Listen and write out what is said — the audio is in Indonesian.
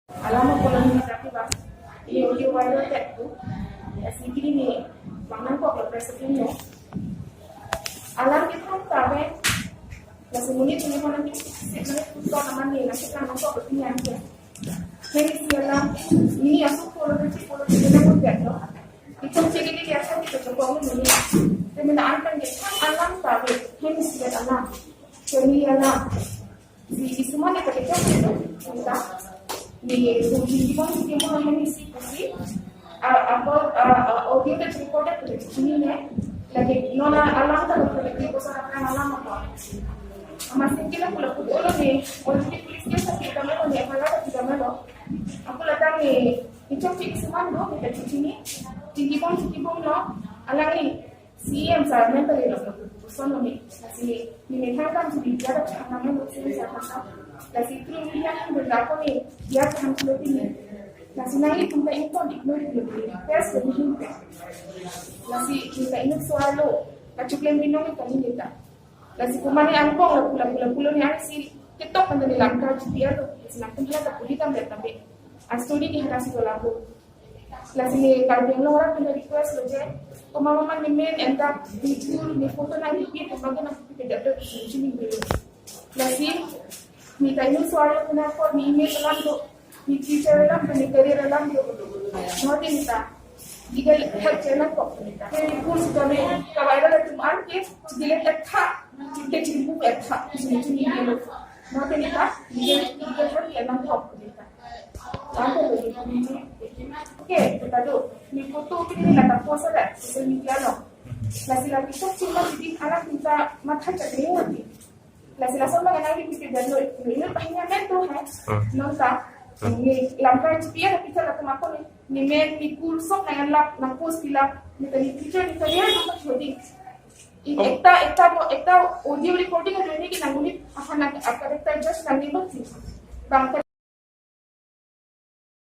Alama ko lang natin ba? Yung wire tech ko. Kasi ini mangan ko ang recipe niyo. Alam kita ng tabi. Kasi ngunit hindi ko natin siguro ito naman nila. Kasi kung ako ko pinyan ko. Kaya siya lang, ini asuk ko lang si ko lang na mo gato. Itong sige ni kaya sa dito ko mo ni. Pero naakan din alam tabi. Hindi siya alam. Kaya alam. Di semua ni kita itu kita di kunci pun kita mau mengisi kunci apa audio itu recorder itu sini ni lagi nona alam tak boleh kita bisa akan alam apa masih kita pula pula ni orang di polis dia sakit kami pun ni apa kita malu aku datang ni itu fix semua do kita sini tinggi pun no alam ni CM saya mental ni sono ni kasi nimekanga mtulijara kwa namna nzuri za sasa kasi tulilia ndio ni ya hamsini kasi nangi kumbe ito ignore ni pesa ni hindi kasi kita ino swalo kachukle minong kanilita kasi kumani angko la pula ni asi ketok kan nila kachipia lo sinakumbia ka pulita mbetambe asturi ni harasi dolago kasi karbeng lo ora kena request lo je Pemahaman ni main entah video ni foto nanti dia kembali nak tidak ada sini dulu. Lagi minta ini soal kenapa ni email dalam tu, ni teacher dalam, ni career dalam tu. Nanti minta jika help channel kok minta. Jadi pun sudah ni kalau ada tu angkat, dia tak kita cipu tak sini dia. Nanti minta dia dia dalam kok minta. Nanti lagi. Okay, kita tu. Ni foto ini nak post ada social media lo. Sila kita cuma jadi anak kita mata cakap ni. Sila sama dengan lagi kita jadi ini pahinya mentor hai. Nonta. Ni lampai cepia kita nak makan ni men ni kurso nak post bila ni tadi teacher ni tadi ada jadi. Ekta audio recording ada ni kita nguli apa nak just nanti bang